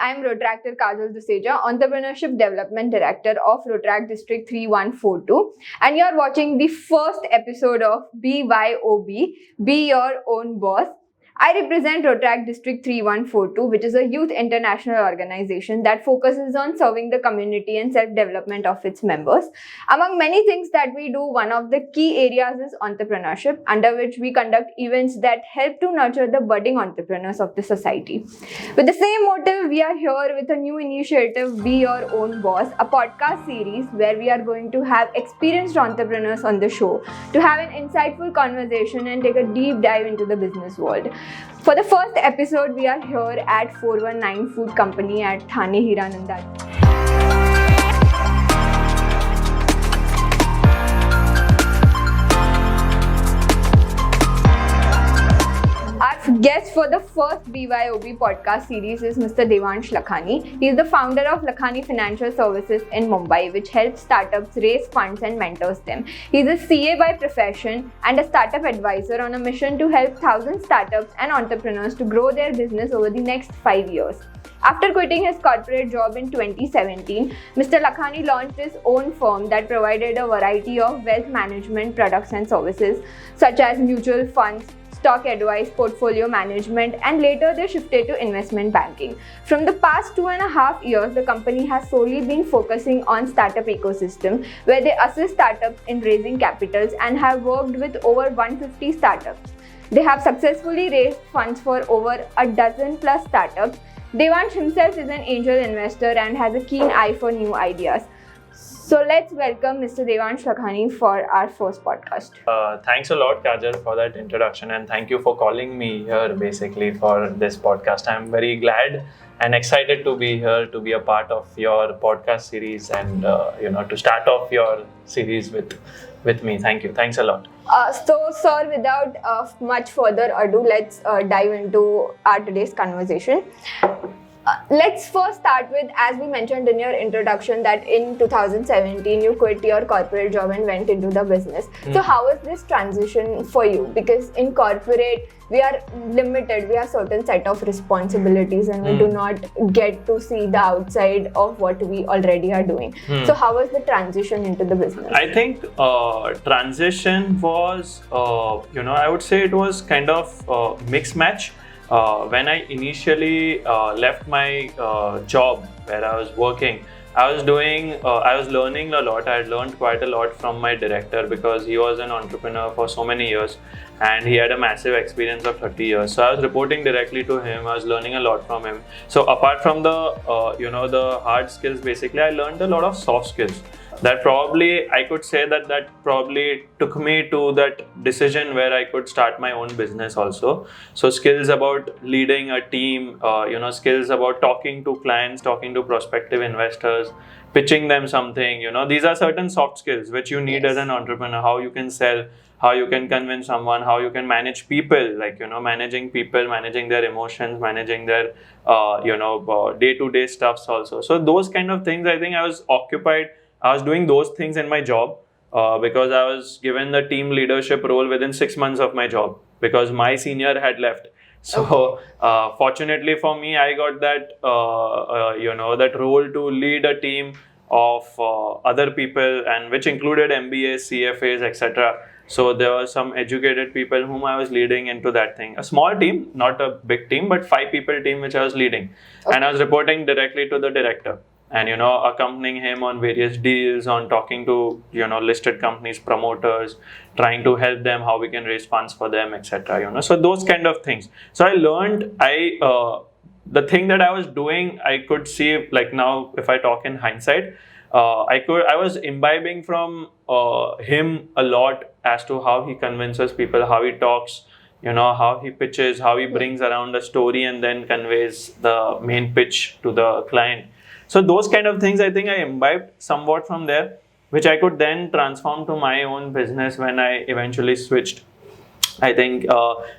I'm Rotractor Kajal Duseja, Entrepreneurship Development Director of Rotract District 3142, and you're watching the first episode of BYOB, Be Your Own Boss. I represent Rotract District 3142, which is a youth international organization that focuses on serving the community and self-development of its members. Among many things that we do, one of the key areas is entrepreneurship, under which we conduct events that help to nurture the budding entrepreneurs of the society. With the same motive, we are here with a new initiative, Be Your Own Boss, a podcast series where we are going to have experienced entrepreneurs on the show to have an insightful conversation and take a deep dive into the business world. For the first episode, we are here at 419 Food Company at Thane Hiranandani. Our guest for the first BYOB podcast series is Mr. Devansh Lakhani. He is the founder of Lakhani Financial Services in Mumbai, which helps startups raise funds and mentors them. He is a CA by profession and a startup advisor on a mission to help thousands startups and entrepreneurs to grow their business over the next 5 years. After quitting his corporate job in 2017, Mr. Lakhani launched his own firm that provided a variety of wealth management products and services such as mutual funds, stock advice, portfolio management, and later they shifted to investment banking. From the past 2.5 years, the company has solely been focusing on startup ecosystem, where they assist startups in raising capitals and have worked with over 150 startups. They have successfully raised funds for over a dozen plus startups. Devansh himself is an angel investor and has a keen eye for new ideas. So let's welcome Mr. Devansh Lakhani for our first podcast. Thanks a lot, Kajal, for that introduction, and thank you for calling me here basically for this podcast. I'm very glad and excited to be here to be a part of your podcast series and to start off your series with me. Thank you. Thanks a lot. So, sir, without much further ado, let's dive into our today's conversation. Let's first start with, as we mentioned in your introduction, that in 2017 you quit your corporate job and went into the business. So how was this transition for you? Because in corporate, we are limited, we have certain set of responsibilities and we do not get to see the outside of what we already are doing. So how was the transition into the business? I think transition was, I would say it was kind of mixed match. When I initially left my job where I was working, I was learning a lot. I had learned quite a lot from my director because he was an entrepreneur for so many years and he had a massive experience of 30 years. So I was reporting directly to him. I was learning a lot from him. So apart from the, the hard skills, basically, I learned a lot of soft skills. That probably, I could say that probably took me to that decision where I could start my own business also. So skills about leading a team, skills about talking to clients, talking to prospective investors, pitching them something, these are certain soft skills which you need as an entrepreneur, how you can sell, how you can convince someone, how you can manage people, managing people, managing their emotions, managing their, day-to-day stuffs also. So those kind of things, I think I was doing those things in my job because I was given the team leadership role within 6 months of my job because my senior had left. So fortunately for me, I got that, that role to lead a team of other people, and which included MBAs, CFAs, etc. So there were some educated people whom I was leading into that thing. A small team, not a big team, but 5 people team which I was leading. And I was reporting directly to the director. And, accompanying him on various deals, on talking to, listed companies, promoters, trying to help them, how we can raise funds for them, etc. So those kind of things. So I learned, the thing that I was doing, I could see, like now, if I talk in hindsight, I was imbibing from him a lot as to how he convinces people, how he talks, how he pitches, how he brings around a story and then conveys the main pitch to the client. So those kind of things, I think I imbibed somewhat from there, which I could then transform to my own business when I eventually switched. I think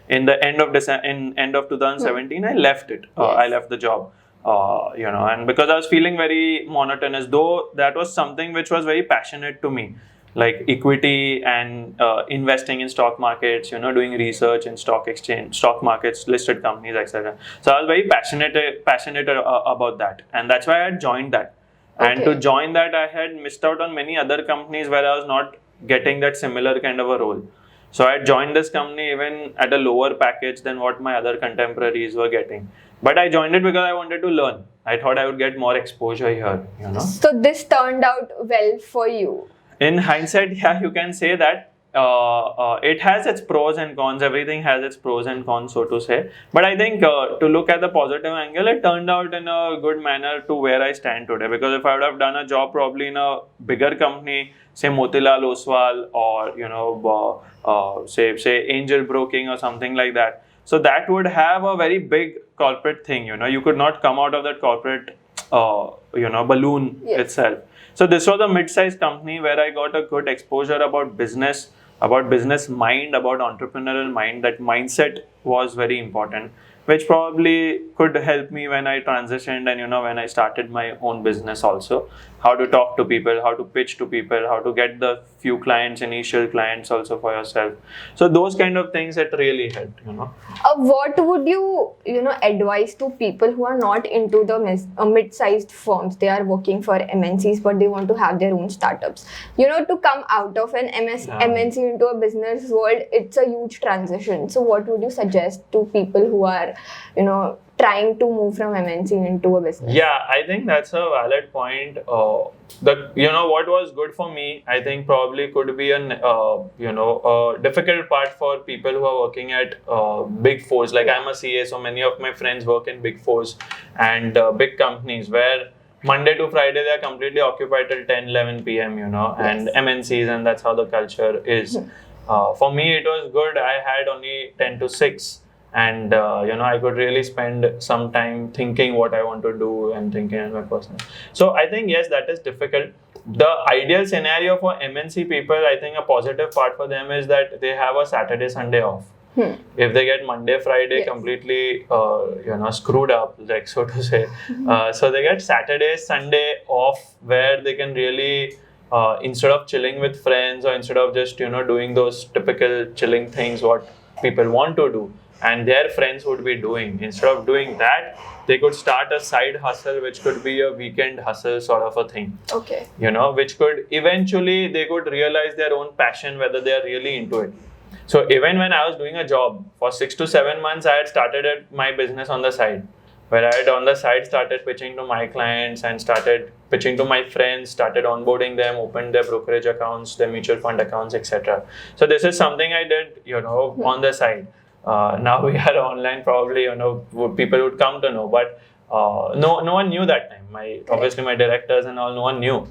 in the end of 2017, I left it. I left the job, and because I was feeling very monotonous, though that was something which was very passionate to me. like equity and investing in stock markets, doing research in stock exchange, stock markets, listed companies, etc. So I was very passionate about that, and that's why I had joined that. And to join that, I had missed out on many other companies where I was not getting that similar kind of a role. So I joined this company even at a lower package than what my other contemporaries were getting. But I joined it because I wanted to learn. I thought I would get more exposure here, So this turned out well for you. In hindsight, yeah, you can say that. It has its pros and cons. Everything has its pros and cons, so to say. But I think to look at the positive angle, it turned out in a good manner to where I stand today. Because if I would have done a job probably in a bigger company, say Motilal Oswal, or say angel broking or something like that, so that would have a very big corporate thing. You could not come out of that corporate balloon itself. So this was a mid-sized company where I got a good exposure about business mind, about entrepreneurial mind. That mindset was very important, which probably could help me when I transitioned and when I started my own business also. How to talk to people, how to pitch to people, how to get the few clients, initial clients also for yourself. So those kind of things that really helped. What would you advise to people who are not into the mid-sized firms? They are working for MNCs, but they want to have their own startups. To come out of an MNC into a business world, it's a huge transition. So what would you suggest to people who are, trying to move from MNC into a business? Yeah, I think that's a valid point. What was good for me, I think probably could be a difficult part for people who are working at big fours. Like I'm a CA, so many of my friends work in big fours and big companies where Monday to Friday they are completely occupied till 10, 11 p.m. And MNCs, and that's how the culture is. For me, it was good. I had only 10 to 6. And I could really spend some time thinking what I want to do and thinking in my personal. So I think yes, that is difficult. The ideal scenario for MNC people, I think a positive part for them is that they have a Saturday, Sunday off. If they get Monday, Friday completely screwed up, like so to say, so they get Saturday, Sunday off where they can really instead of chilling with friends or instead of just doing those typical chilling things what people want to do and their friends would be doing. Instead of doing that, they could start a side hustle, which could be a weekend hustle sort of a thing. Okay. Which could eventually, they could realize their own passion, whether they are really into it. So even when I was doing a job, for 6 to 7 months, I had started my business on the side. Where I had on the side started pitching to my clients and started pitching to my friends, started onboarding them, opened their brokerage accounts, their mutual fund accounts, etc. So this is something I did, on the side. Now we are online, probably people would come to know, but no one knew that time. Obviously my directors and all, no one knew,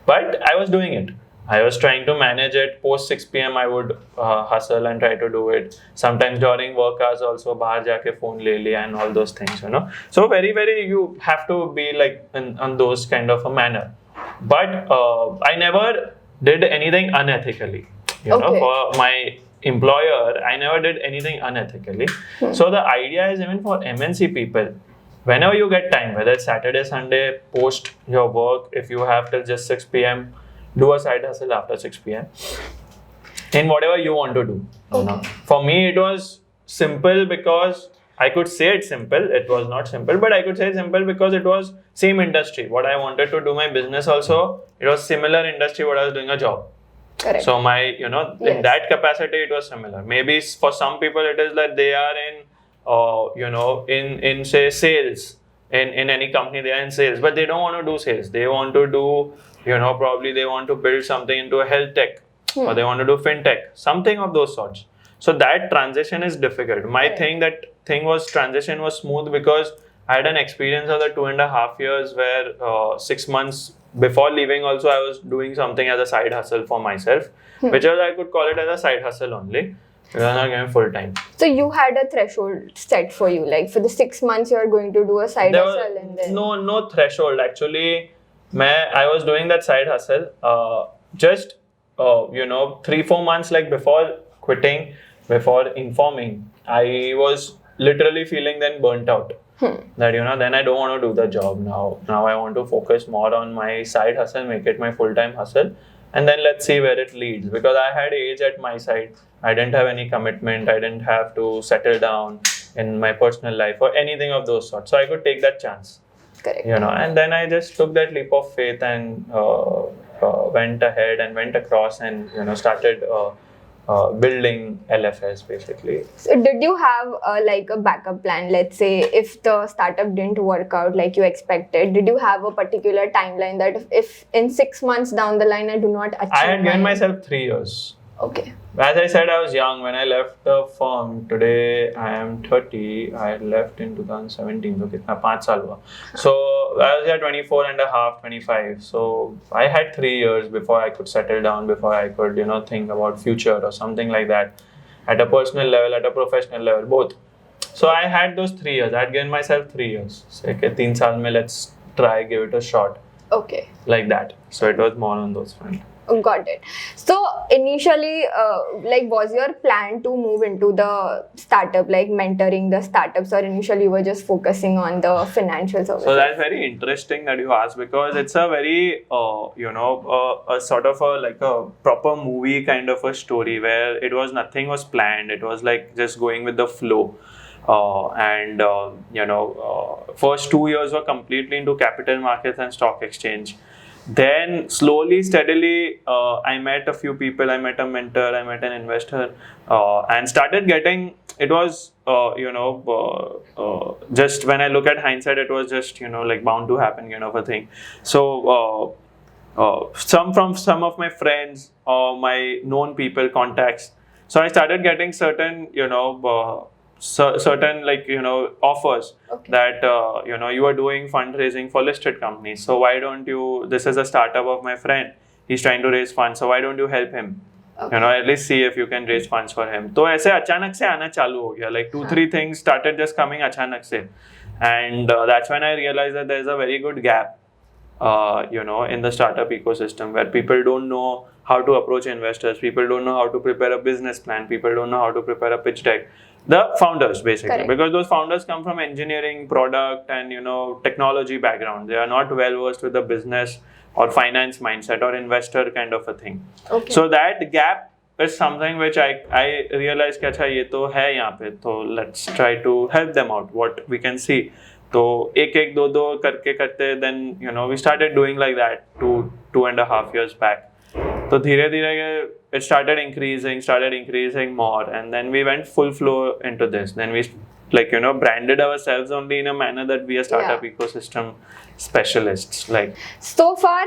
but I was doing it. I was trying to manage it. Post 6 p.m. I would hustle and try to do it. Sometimes during work hours also, bahar jaake phone le liya and all those things. So very you have to be like on those kind of a manner. But I never did anything unethically. For my employer, I never did anything unethically. So the idea is even for MNC people, whenever you get time, whether it's Saturday, Sunday, post your work, if you have till just 6 p.m., do a side hustle after 6 p.m. in whatever you want to do. For me, it was simple because I could say it's simple. It was not simple, but I could say it's simple because it was same industry. What I wanted to do my business also, it was similar industry what I was doing a job. Correct. So my, in that capacity, it was similar. Maybe for some people, it is that they are in say sales. In any company, they are in sales, but they don't want to do sales. They want to do, probably they want to build something into a health tech or they want to do fintech, something of those sorts. So that transition is difficult. My transition was smooth because I had an experience of the 2.5 years where 6 months before leaving also I was doing something as a side hustle for myself, which was, I could call it as a side hustle only. Because I'm not going full time. So you had a threshold set for you, like for the 6 months you are going to do a side hustle and then... No threshold. Actually, I was doing that side hustle just 3-4 months like before quitting, before informing, I was literally feeling then burnt out. That then I don't want to do the job now. Now I want to focus more on my side hustle, make it my full-time hustle. and then let's see where it leads. Because I had age at my side, I didn't have any commitment, I didn't have to settle down in my personal life or anything of those sorts, so I could take that chance. Correct. And then I just took that leap of faith and went ahead and went across and started building LFS basically. So did you have like a backup plan? Let's say if the startup didn't work out like you expected, did you have a particular timeline that if in 6 months down the line I do not achieve? I had given myself 3 years. Okay. As I said, I was young when I left the firm. Today I am 30. I left in 2017. So kitna 5 saal hua. So I was at 24 and a half, 25. So I had 3 years before I could settle down, before I could, think about future or something like that, at a personal level, at a professional level, both. So I had those 3 years. I had given myself 3 years. So 3 saal mein let's try, give it a shot. Okay. Like that. So it was more on those fronts. Got it. So initially, was your plan to move into the startup, like mentoring the startups, or initially you were just focusing on the financial services? So that's very interesting that you asked, because it's a very, a sort of a proper movie kind of a story where nothing was planned. It was like just going with the flow. First 2 years were completely into capital markets and stock exchange. Then slowly, steadily, I met a few people. I met a mentor, I met an investor, and started getting. It was, just when I look at hindsight, it was just bound to happen kind of a thing. So some of my friends or my known people contacts. So I started getting certain offers. Okay. That you are doing fundraising for listed companies, so why don't you, this is a startup of my friend, he's trying to raise funds, so why don't you help him? Okay. At least see if you can raise funds for him. So ऐसे अचानक से आना चालू हो गया, like 2-3 things started just coming अचानक से, and that's when I realized that there's a very good gap in the startup ecosystem, where people don't know how to approach investors, people don't know how to prepare a business plan, people don't know how to prepare a pitch deck. The founders basically. Correct. Because those founders come from engineering, product and technology background. They are not well versed with the business or finance mindset or investor kind of a thing. Okay. So that gap is something which I realized कि अच्छा ये तो है यहाँ पे, तो let's try to help them out what we can see. तो एक दो करके करते, then we started doing like that 2.5 years back. So धीरे it started increasing more, and then we went full flow into this. Then we branded ourselves only in a manner that we are startup ecosystem specialists. So far,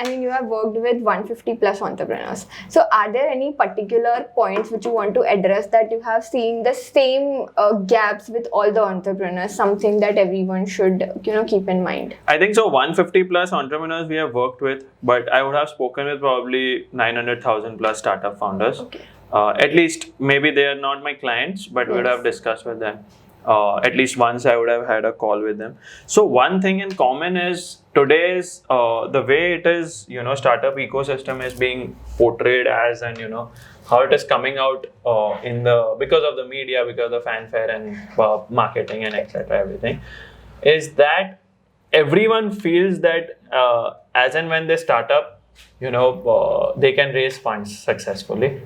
you have worked with 150 plus entrepreneurs. So are there any particular points which you want to address that you have seen the same gaps with all the entrepreneurs, something that everyone should keep in mind? I think so. 150 plus entrepreneurs we have worked with, but I would have spoken with probably 900,000 plus startup founders. Okay. At least maybe they are not my clients, but we would have discussed with them. At least once I would have had a call with them. So one thing in common is today's the way it is, startup ecosystem is being portrayed as, and how it is coming out because of the media, because of fanfare and marketing and etc. everything, is that everyone feels that as and when they start up, they can raise funds successfully.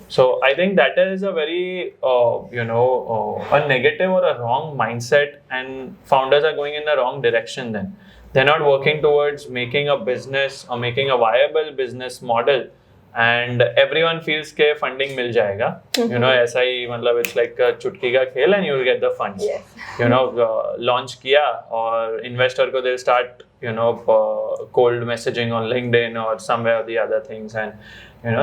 So I think that is a very, a negative or a wrong mindset, and founders are going in the wrong direction then. They're not working towards making a business or making a viable business model, and everyone feels कि funding मिल जाएगा. ऐसा ही मतलब it's like a चुटकी का खेल and you'll get the funds. Yes. Launch किया और investor को they'll start, cold messaging on LinkedIn or somewhere or the other things, and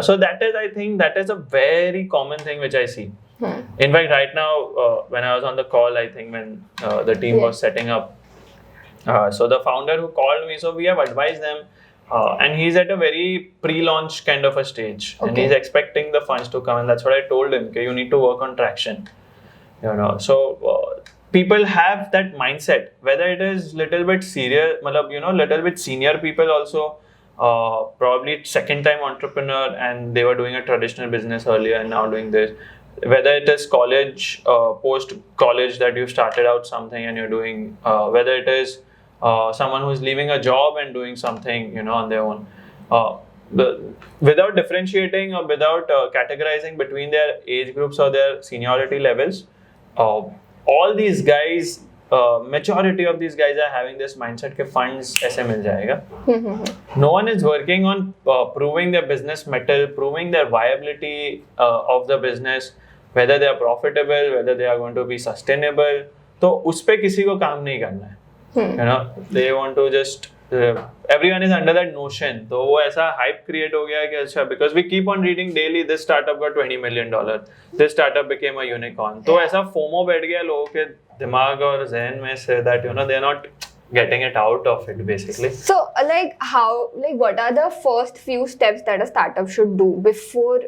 so I think that is a very common thing which I see. In fact, right now when I was on the call, I think when the team was setting up, so the founder who called me, so we have advised them, and he's at a very pre-launch kind of a stage, and he's expecting the funds to come, and that's what I told him, okay, you need to work on traction. So people have that mindset, whether it is little bit serious, little bit senior people also, probably second time entrepreneur and they were doing a traditional business earlier and now doing this, whether it is college, post college that you started out something and you're doing, whether it is someone who's leaving a job and doing something on their own, without differentiating or without categorizing between their age groups or their seniority levels, all these guys, majority of these guys are having this mindset कि funds ऐसे मिल जाएगा. No one is working on proving their business mettle, proving their viability of the business, whether they are profitable, whether they are going to be sustainable. तो उस पे किसी को काम नहीं करना है. You know, they want to just everyone is under that notion. तो वो ऐसा hype create हो गया है कि अच्छा, because we keep on reading daily, this startup got $20 million, this startup became a unicorn. तो ऐसा FOMO बैठ गया लोगों के दिमाग और ज़हन में से that you know they're not getting it out of it basically. So what are the first few steps that a startup should do before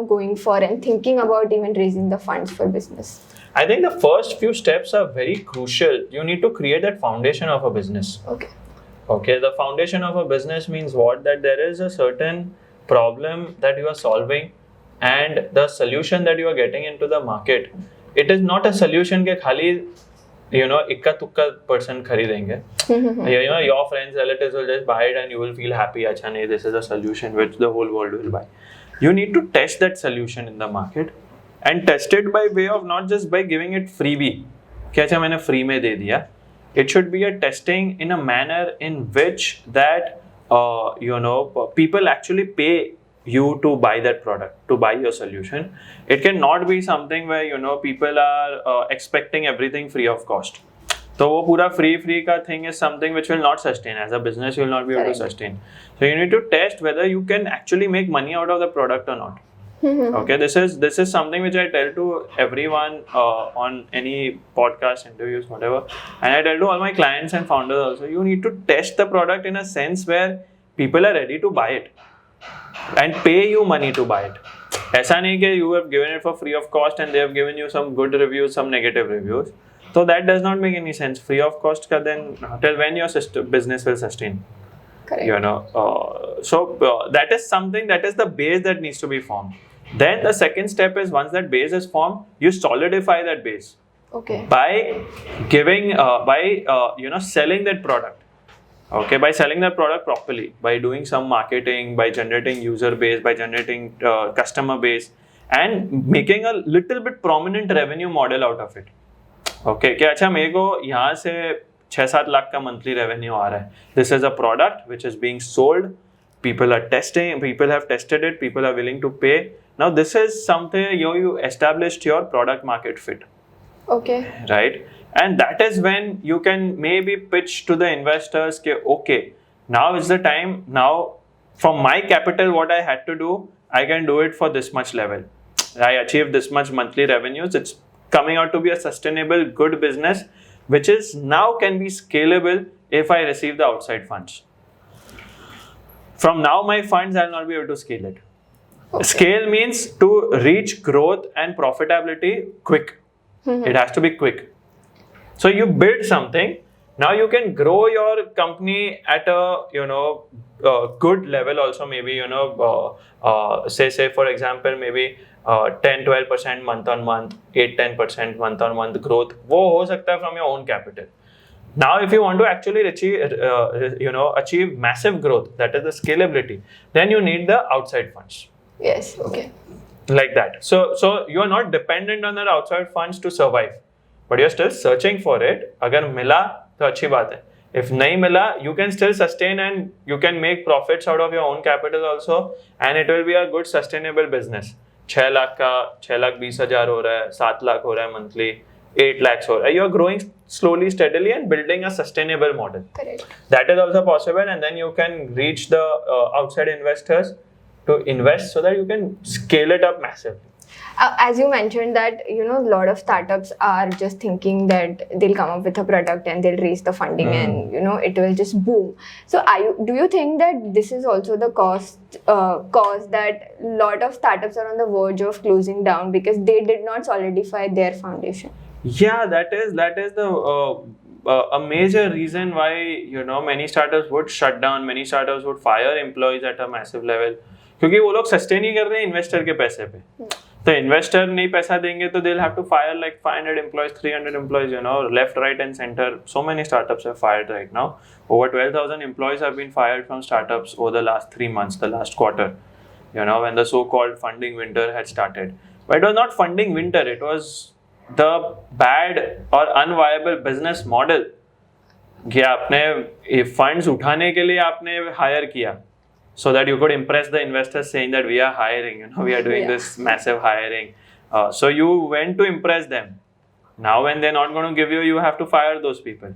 going for and thinking about even raising the funds for business? I think the first few steps are very crucial. You need to create that foundation of a business. Okay, the foundation of a business means what? That there is a certain problem that you are solving and the solution that you are getting into the market. It is not a solution ke khali, ikka tukka person kharidenge. Your friends, relatives will just buy it and you will feel happy. Acha nahi, this is a solution which the whole world will buy. You need to test that solution in the market and test it by way of not just by giving it freebie. कि अच्छा मैंने free में दे दिया. It should be a testing in a manner in which that people actually pay you to buy that product, to buy your solution. It cannot be something where people are expecting everything free of cost. So वो पूरा free का thing is something which will not sustain. As a business, you will not be able to sustain. So you need to test whether you can actually make money out of the product or not. Okay, this is something which I tell to everyone on any podcast, interviews, whatever, and I tell to all my clients and founders also. You need to test the product in a sense where people are ready to buy it and pay you money to buy it. ऐसा नहीं कि you have given it for free of cost and they have given you some good reviews, some negative reviews. So that does not make any sense. Free of cost ka then till when your business will sustain. Correct. That is something, that is the base that needs to be formed. Then the second step is once that base is formed, you solidify that base. Okay. By giving, selling that product. Okay, by selling that product properly, by doing some marketing, by generating user base, by generating customer base, and making a little bit prominent revenue model out of it. Okay, कि अच्छा मेरे को यहाँ से 6-7 लाख का monthly revenue आ रहा है. This is a product which is being sold. People are testing, people have tested it, people are willing to pay. Now this is something you established your product market fit. Okay. Right? And that is when you can maybe pitch to the investors, okay, now is the time, now from my capital what I had to do, I can do it for this much level. I achieved this much monthly revenues. It's coming out to be a sustainable, good business, which is now can be scalable if I receive the outside funds. From now, my funds, I will not be able to scale it. Okay. Scale means to reach growth and profitability quick. It has to be quick. So you build something. Now you can grow your company at a good level. Also maybe say for example maybe 10-12% month on month, 8-10% month on month growth. वो हो सकता है from your own capital. Now, if you want to actually achieve massive growth, that is the scalability, then you need the outside funds. Yes. Okay. Like that. So you are not dependent on that outside funds to survive, but you are still searching for it. अगर मिला तो अच्छी बात है. If नहीं मिला, you can still sustain and you can make profits out of your own capital also, and it will be a good sustainable business. 6 lakh का 6,20,000 हो रहा है, 7 लाख हो रहा है monthly, 8 lakhs हो रहा है. You are growing slowly, steadily and building a sustainable model. Correct. That is also possible, and then you can reach the outside investors to invest so that you can scale it up massively. As you mentioned that, a lot of startups are just thinking that they'll come up with a product and they'll raise the funding and, it will just boom. So do you think that this is also the cause that a lot of startups are on the verge of closing down because they did not solidify their foundation? Yeah, that is the a major reason why, many startups would shut down, many startups would fire employees at a massive level. क्योंकि वो लोग sustain ही कर रहे हैं investor के पैसे पे. तो इन्वेस्टर नहीं पैसा देंगे तो they'll have to fire like 500 employees, 300 employees, left, right and center. So many startups have fired right now. Over 12,000 employees have been fired from startups over the last 3 months, the last quarter, when the so-called funding winter had started. But it was not funding winter, it was the bad or unviable business model कि आपने funds उठाने के लिए आपने hire किया. So that you could impress the investors saying that we are hiring, we are doing this massive hiring. So you went to impress them. Now when they're not going to give you, you have to fire those people.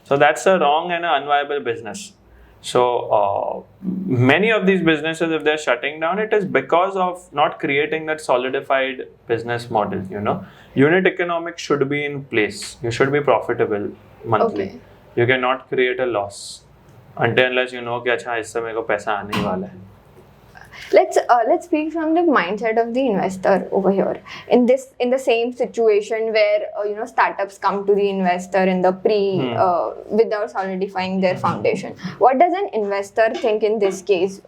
So that's a wrong and an unviable business. So many of these businesses, if they're shutting down, it is because of not creating that solidified business model. Unit economics should be in place. You should be profitable monthly. Okay. You cannot create a loss. Until unless you know कि अच्छा इससे मेरे को पैसा आने ही वाला है. Let's speak from the mindset of the investor over here. In the same situation where startups come to the investor in the without solidifying their foundation. What does an investor think in this case?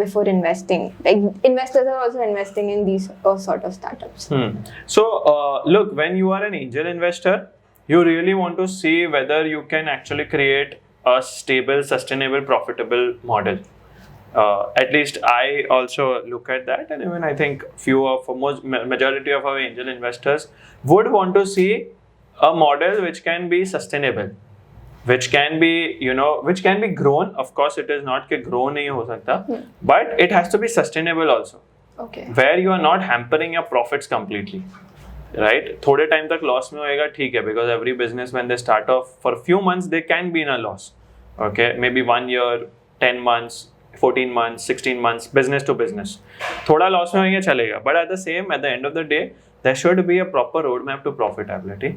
Before investing, like investors are also investing in these sort of startups. So look, when you are an angel investor, you really want to see whether you can actually create a stable, sustainable, profitable model. At least I also look at that, and even I think majority of our angel investors would want to see a model which can be sustainable, which can be which can be grown. Of course, it is not कि grow नहीं हो सकता, but it has to be sustainable also. Okay. Where you are not hampering your profits completely. Right? थोड़े time तक loss में होएगा ठीक है, because every business when they start off for a few months they can be in a loss. Okay, maybe 1 year, 10 months, 14 months, 16 months, business to business. थोड़ा loss में होएगा चलेगा, but at the end of the day, there should be a proper roadmap to profitability,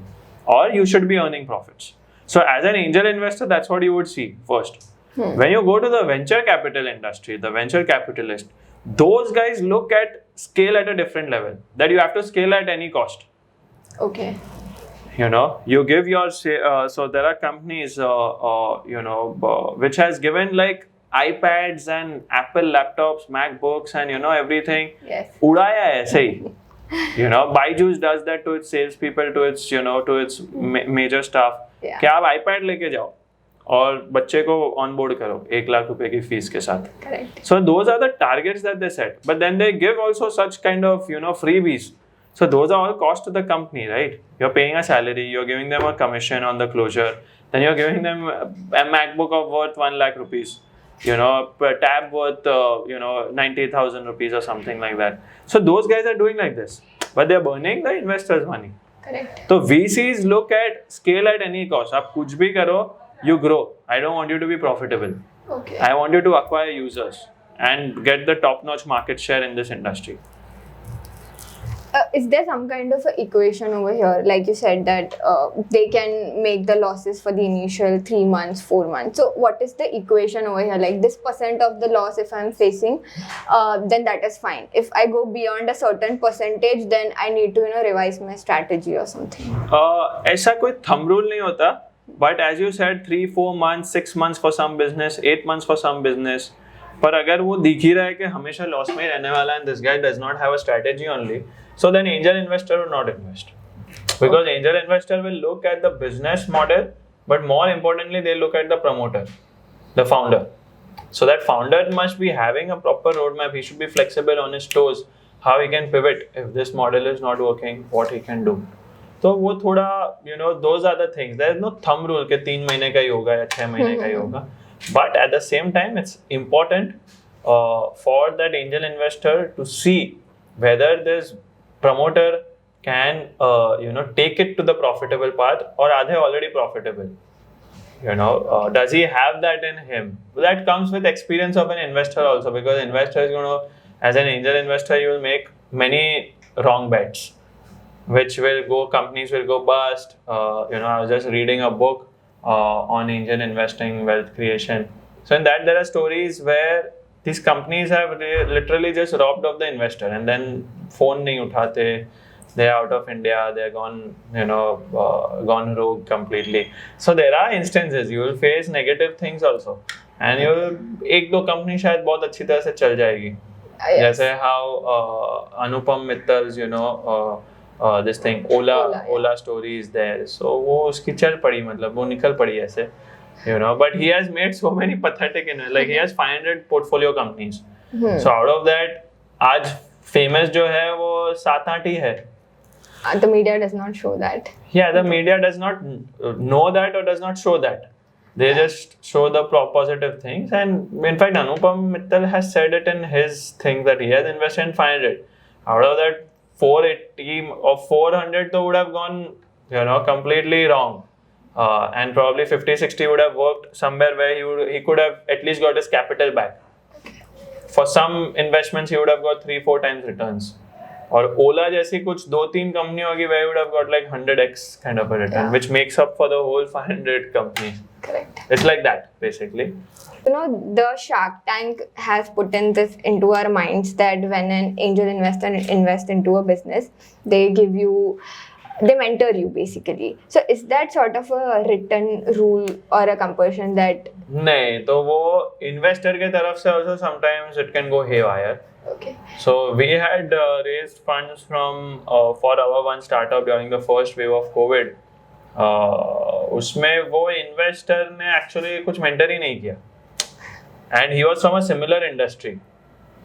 or you should be earning profits. So as an angel investor, that's what you would see first. When you go to the venture capital industry, the venture capitalist, those guys look at scale at a different level, that you have to scale at any cost. Okay. You give your so there are companies which has given like iPads and Apple laptops, MacBooks and everything. Yes. उड़ाया है ऐसे ही. Byju's does that to its salespeople, to its to its major staff. कि आप iPad लेके जाओ और बच्चे को onboard करो 1 लाख रुपए की फीस के साथ. Correct. So those are the targets that they set, but then they give also such kind of freebies. So those are all cost to the company, right? You're paying a salary, you're giving them a commission on the closure, then you're giving them a MacBook of worth 1 lakh rupees, a tab worth 90,000 rupees or something like that. So those guys are doing like this, but they're burning the investors' money. Correct. So VCs look at scale at any cost. आप कुछ भी करो, you grow. I don't want you to be profitable. Okay. I want you to acquire users and get the top-notch market share in this industry. Is there some kind of a equation over here? Like you said that they can make the losses for the initial 3 months, 4 months. So what is the equation over here? Like this % of the loss if I'm facing, then that is fine. If I go beyond a certain percentage, then I need to revise my strategy or something. ऐसा कोई thumb rule नहीं होता. But as you said, 3-4 months, 6 months for some business, 8 months for some business. पर अगर वो दिख ही रहा है कि हमेशा लॉस में ही रहने वाला है, and this guy does not have a strategy only, so then angel investor will not invest, because angel investor will look at the business model, but more importantly they look at the promoter, the founder. So that founder must be having a proper roadmap. He should be flexible on his toes, how he can pivot if this model is not working, what he can do. तो वो थोड़ा those are the things. There is no thumb rule कि 3 महीने का ही होगा या 6 महीने का ही होगा. But at the same time, it's important for that angel investor to see whether this promoter can take it to the profitable path, or are they already profitable? Does he have that in him? That comes with experience of an investor also, because investors, as an angel investor, you will make many wrong bets, which will go, companies will go bust. I was just reading a book on angel investing, wealth creation. So in that there are stories where these companies have literally just robbed off the investor, and then phone nahi uthate, they are out of India, they are gone, gone rogue completely. So there are instances you will face negative things also, and you will 1-2 company शायद बहुत अच्छी तरह से चल जाएगी, Yes. जैसे how Anupam Mittal's this thing Ola story is there, so वो उसकी चल पड़ी, मतलब वो निकल पड़ी ऐसे, but he has made so many pathetic like he has 500 portfolio companies. So out of that आज famous जो है वो 7-8 ही है. The media does not show that. Yeah, the media does not know that or does not show that. They just show the positive things, and in fact Anupam Mittal has said it in his thing that he has invested in 500. Out of that 480 or 400 would have gone completely wrong, and probably 50-60 would have worked somewhere where he could have at least got his capital back. For some investments he would have got 3-4 times returns. और ओला जैसी कुछ 2-3 company होगी where you would have got like 100x kind of a return, which makes up for the whole 500 companies. Correct. It's like that basically. The Shark Tank has put in this into our minds that when an angel investor invests into a business, they mentor you basically. So is that sort of a written rule or a compulsion that? नहीं, तो वो investor के तरफ से also sometimes it can go haywire. Okay. So we had raised funds for our one startup during the first wave of COVID. उसमें वो investor ने actually कुछ mentor ही नहीं किया, and he was from a similar industry.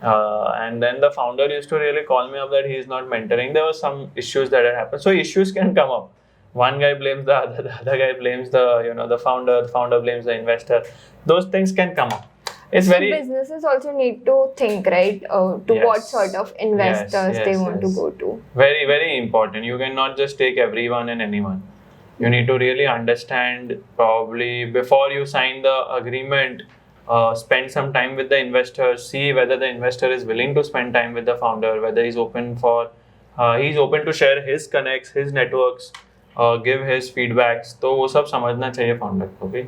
And then the founder used to really call me up that he is not mentoring. There were some issues that had happened. So issues can come up. One guy blames the other guy blames the founder blames the investor. Those things can come up. It's so businesses also need to think, right, what sort of investors they want to go to. Very, very important. You cannot just take everyone and anyone. You need to really understand, probably before you sign the agreement, spend some time with the investor, see whether the investor is willing to spend time with the founder, whether he's open to share his connects, his networks, give his feedbacks. तो वो सब समझना चाहिए founder को भी.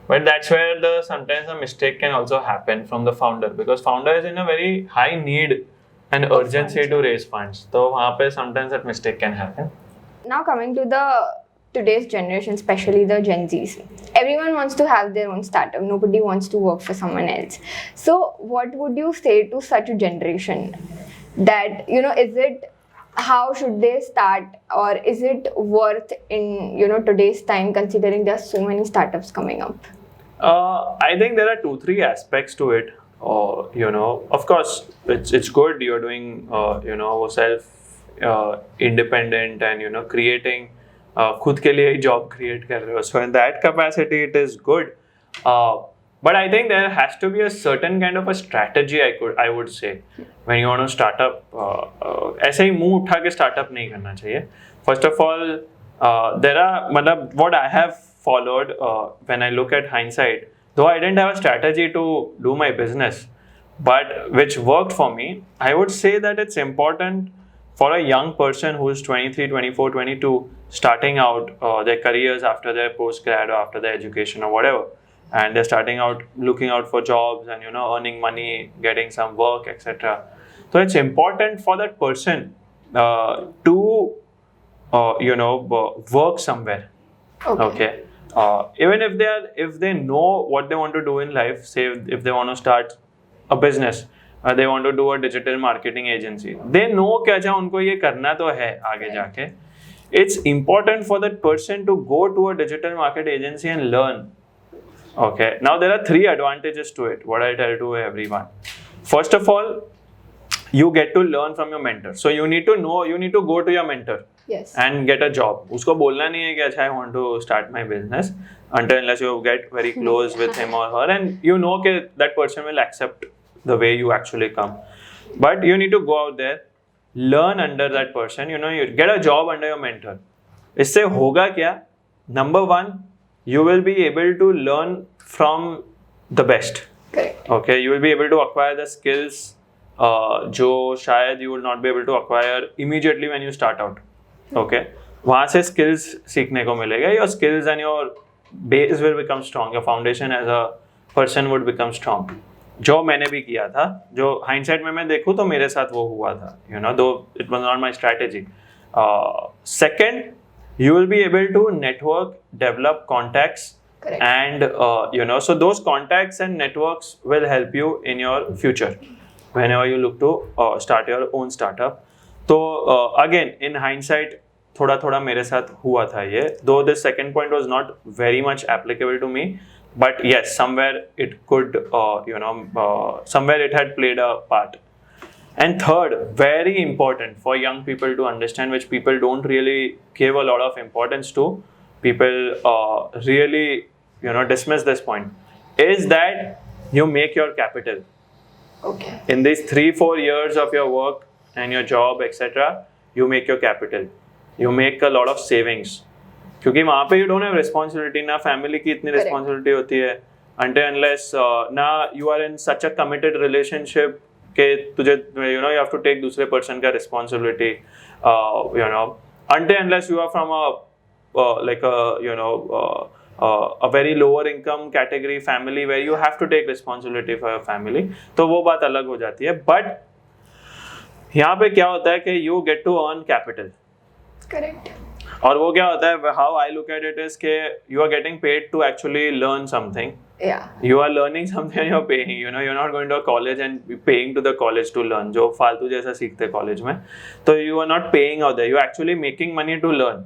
But that's where sometimes a mistake can also happen from the founder, because founder is in a very high need and urgency to raise funds. So वहाँ पे sometimes that mistake can happen. Now coming to today's generation, especially the Gen Zs, everyone wants to have their own startup. Nobody wants to work for someone else. So what would you say to such a generation? That how should they start, or is it worth in today's time, considering there are so many startups coming up? I think there are 2-3 aspects to it. Of course, it's good you're doing self independent and creating खुद के लिए job create कर रहे हो. So in that capacity it is good. But I think there has to be a certain kind of a strategy, I would say, when you want to start up. ऐसे ही मुंह उठा के startup नहीं करना चाहिए. First of all, there are what I have followed when I look at hindsight, though I didn't have a strategy to do my business, but which worked for me, I would say that it's important for a young person who is 23, 24, 22, starting out their careers after their post-grad or after their education or whatever, and they're starting out looking out for jobs and earning money, getting some work, etc. So it's important for that person to work somewhere. Okay. Even if they know what they want to do in life, say if they want to start a business, they want to do a digital marketing agency, they know कि अच्छा उनको ये करना तो है आगे जाके. It's important for that person to go to a digital market agency and learn. Okay. Now there are 3 advantages to it. What I tell to everyone. First of all, you get to learn from your mentor. So you need to go to your mentor. Yes. And get a job. उसको बोलना नहीं है कि अच्छा I want to start my business, unless you get very close with him or her and कि that person will accept the way you actually come. But you need to go out there, learn under that person. You get a job under your mentor. इससे होगा क्या? Number 1, you will be able to learn from the best. Correct. Okay, you will be able to acquire the skills जो शायद you will not be able to acquire immediately when you start out. Okay, वहाँ से skills सीखने को मिलेगा. Your skills and your base will become strong. Your foundation as a person would become strong. जो मैंने भी किया था, जो hindsight में मैं देखूँ तो मेरे साथ वो हुआ था. Though it was not my strategy. Second, you will be able to network, develop contacts. Correct. And so those contacts and networks will help you in your future. whenever you look to start your own startup. तो again in hindsight थोड़ा थोड़ा मेरे साथ हुआ था ये, though the second point was not very much applicable to me, but yes, somewhere it could somewhere it had played a part. And third, very important for young people to understand, which people don't really give a lot of importance to, people really dismiss this point, is that you make your capital. Okay. In these 3-4 years of your work and your job, etc., you make your capital. You make a lot of savings. क्योंकि वहाँ पे you don't have responsibility, ना family की इतनी responsibility होती है, until unless ना you are in such a committed relationship कि तुझे you have to take दूसरे person का responsibility, until unless you are from a very lower income category family where you have to take responsibility for your family, तो वो बात अलग हो जाती है. But यहाँ पे क्या होता है कि you get to earn capital. Correct. और वो क्या होता है, how I look at it is कि you are getting paid to actually learn something. Yeah. You are learning something and you're paying. You're not going to a college and paying to the college to learn. जो फालतू जैसा सीखते college में. तो you are not paying out there. You are actually making money to learn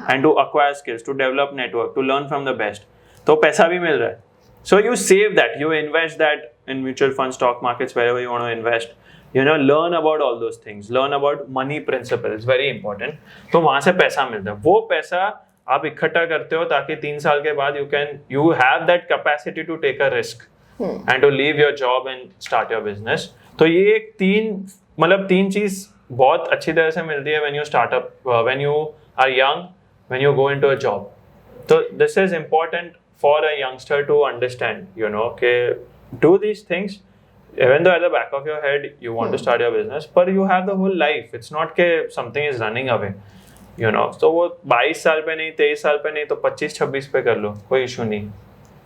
and to acquire skills, to develop network, to learn from the best. तो पैसा भी मिल रहा है. So you save that. You invest that in mutual funds, stock markets, wherever you want to invest. Learn about all those things. Learn about money principles. Very important. तो वहाँ से पैसा मिलता है. वो पैसा आप इकट्ठा करते हो ताकि 3 साल के बाद you have that capacity to take a risk and to leave your job and start your business. तो ये एक तीन चीज बहुत अच्छी तरह से मिलती है when you start up, when you are young, when you go into a job. So this is important for a youngster to understand, okay, do these things. Even though at the back of your head you want to start your business, but you have the whole life. It's not that something is running away. So वो 22 साल पे नहीं, 23 साल पे नहीं, तो 25-26 पे कर लो, कोई इशू नहीं.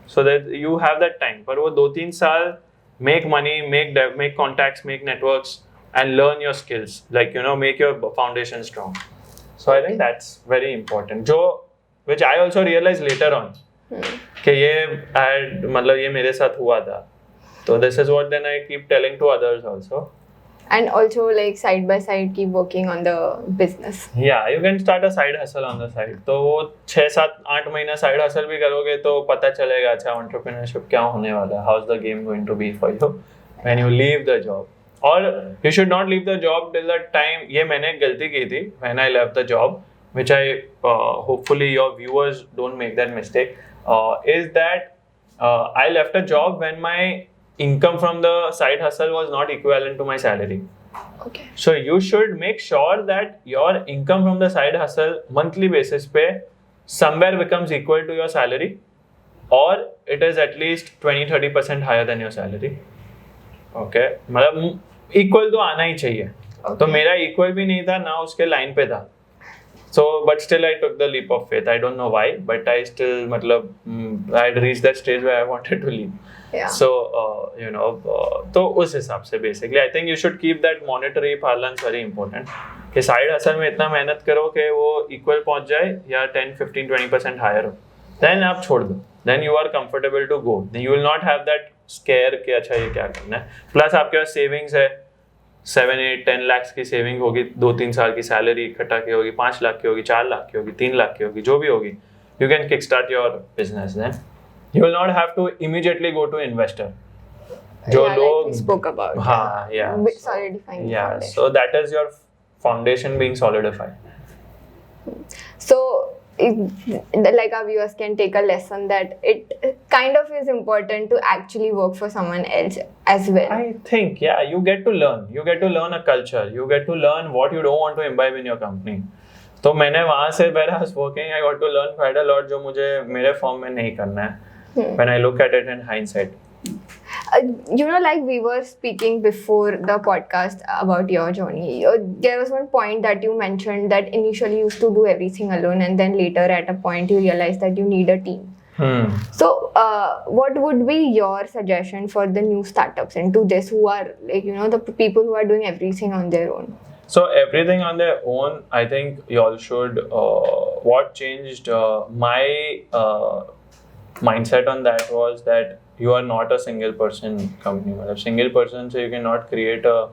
So that you have that time. पर वो 2-3 साल make money, make contacts, make networks, and learn your skills. Like make your foundation strong. So I think that's very important. Which I also realized later on. कि ये मेरे साथ हुआ था. So this is what then I keep telling to others also. And also like side by side keep working on the business. Yeah, you can start a side hustle on the side. तो वो 6-7-8 महीना side hustle भी करोगे तो पता चलेगा अच्छा entrepreneurship क्या होने वाला है. How's the game going to be for you when you leave the job. और you should not leave the job till the time. ये मैंने गलती की थी when I left the job, which I hopefully your viewers don't make that mistake. Is that I left a job when my income from the side hustle was not equivalent to my salary. Okay. So you should make sure that your income from the side hustle monthly basis पे somewhere becomes equal to your salary, or it is at least 20-30% higher than your salary. Okay. मतलब equal तो आना ही चाहिए. Okay. तो मेरा equal भी नहीं था, ना उसके line पे था. So, but still I took the leap of faith. I don't know why, but I still, I had reached that stage where I wanted to leave. Yeah. So, तो उस हिसाब से basically, I think you should keep that monetary parlance very important. कि side hustle में इतना मेहनत करो कि वो equal पहुंच जाए या 10-15-20% higher हो. Then आप छोड़ दो. Then you are comfortable to go. Then you will not have that scare कि अच्छा ये क्या करना है. Plus आपके पास savings है. 7-8-10 lakhs की सेविंग होगी, 2-3 साल की सैलरी इकट्ठा की होगी, 5 लाख की होगी, 4 लाख की होगी, 3 लाख की होगी, जो भी होगी, you can kickstart your business then. You will not have to immediately go to investor. जो लोग like we spoke about. हाँ, yeah. Solidifying. Yeah, so that is your foundation being solidified. So, like our viewers can take a lesson that it kind of is important to actually work for someone else as well. I think, yeah, you get to learn. You get to learn a culture. You get to learn what you don't want to imbibe in your company. तो मैंने वहाँ से when I was working, I got to learn quite a lot जो मुझे मेरे form में नहीं करना है. When I look at it in hindsight. Like we were speaking before the podcast about your journey. There was one point that you mentioned that initially you used to do everything alone, and then later at a point you realized that you need a team. So, what would be your suggestion for the new startups and to this who are like the people who are doing everything on their own? So everything on their own, I think y'all should. What changed my mindset on that was that you are not a single person company. मतलब single person, so you cannot create a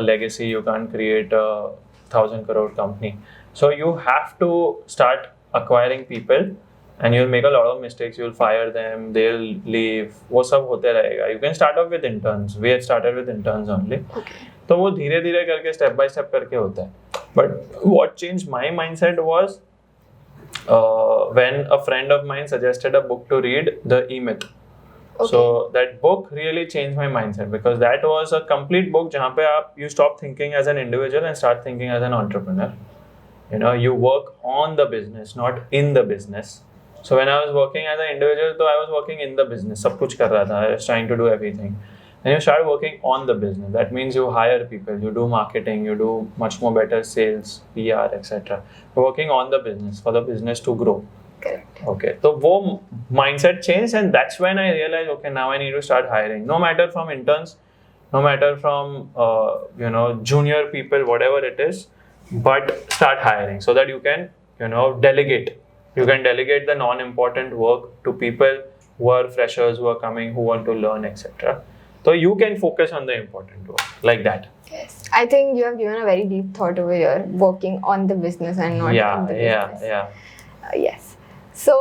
legacy. You can't create a 1,000 crore company. So you have to start acquiring people, and you'll make a lot of mistakes. You'll fire them, they'll leave. वो सब होते रहेगा. You can start off with interns. We had started with interns only. Okay. तो वो धीरे धीरे करके step by step करके होता है. But what changed my mindset was when a friend of mine suggested a book to read, The E-Myth. Okay. So that book really changed my mindset, because that was a complete book जहाँ पे you stop thinking as an individual and start thinking as an entrepreneur. You work on the business, not in the business. So when I was working as an individual, I was working in the business. सब कुछ कर रहा था. I was trying to do everything. And you start working on the business. That means you hire people, you do marketing, you do much more better sales, PR, etc. You're working on the business for the business to grow. Correct. Okay. So wo mindset changed, and that's when I realized, okay, now I need to start hiring. No matter from interns, no matter from junior people, whatever it is, but start hiring so that you can delegate. You can delegate the non-important work to people who are freshers, who are coming, who want to learn, etc. So you can focus on the important work like that. Yes, I think you have given a very deep thought over here, working on the business and not in the business. Yes. So,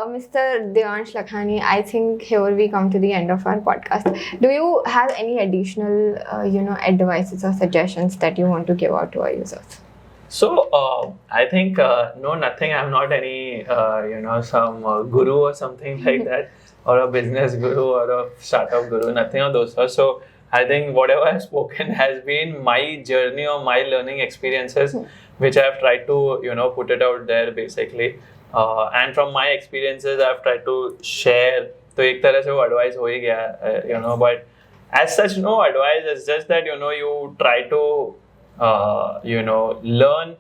Mr. Devansh Lakhani, I think here we come to the end of our podcast. Do you have any additional, advices or suggestions that you want to give out to our users? So, I think, no, nothing. I'm not any, some guru or something like that, or a business guru or a startup guru, nothing of those sorts. So, I think whatever I've spoken has been my journey or my learning experiences, which I've tried to, put it out there basically. And from my experiences, I've tried to share. So, एक तरह से वो advice हो ही गया, but as such, no advice. It's just that, you try to, learn,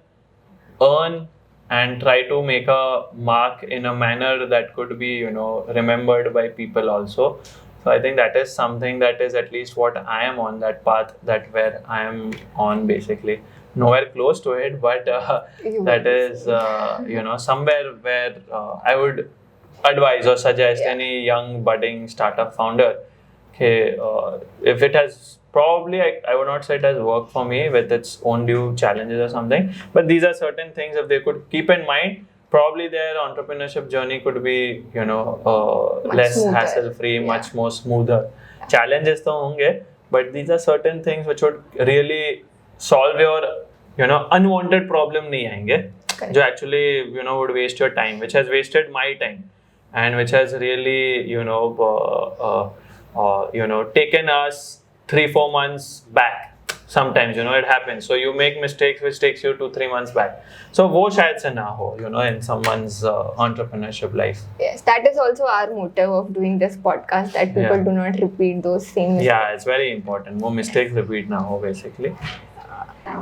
earn, and try to make a mark in a manner that could be, remembered by people also. So I think that is something that is at least what I am on, that path, that where I am on basically. Nowhere close to it, but that is, somewhere where I would advise or suggest any young budding startup founder. Okay, if it has probably, I would not say it has worked for me with its own due challenges or something, but these are certain things if they could keep in mind, probably their entrepreneurship journey could be, less hassle-free, much more smoother. Challenges to honge, but these are certain things which would really solve your, unwanted problem nahi aayenge, jo actually, would waste your time, which has wasted my time, and which has really, taken us 3-4 months back. Sometimes, it happens. So you make mistakes which takes you 2-3 months back. So wo shayad se na ho, in someone's entrepreneurship life. Yes, that is also our motive of doing this podcast, that people do not repeat those same mistakes. Yeah, it's very important. More mistakes repeat na ho, basically.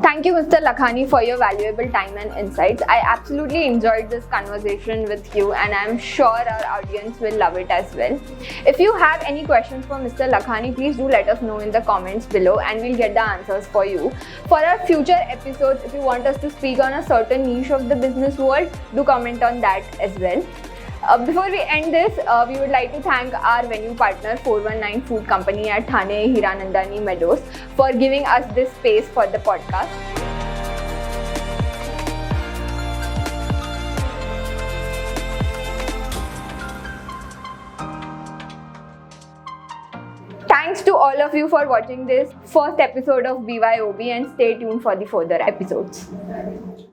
Thank you, Mr. Lakhani, for your valuable time and insights. I absolutely enjoyed this conversation with you, and I'm sure our audience will love it as well. If you have any questions for Mr. Lakhani, please do let us know in the comments below, and we'll get the answers for you. For our future episodes, if you want us to speak on a certain niche of the business world, do comment on that as well. Before we end this, we would like to thank our venue partner 419 Food Company at Thane Hiranandani Meadows for giving us this space for the podcast. Thanks to all of you for watching this first episode of BYOB, and stay tuned for the further episodes.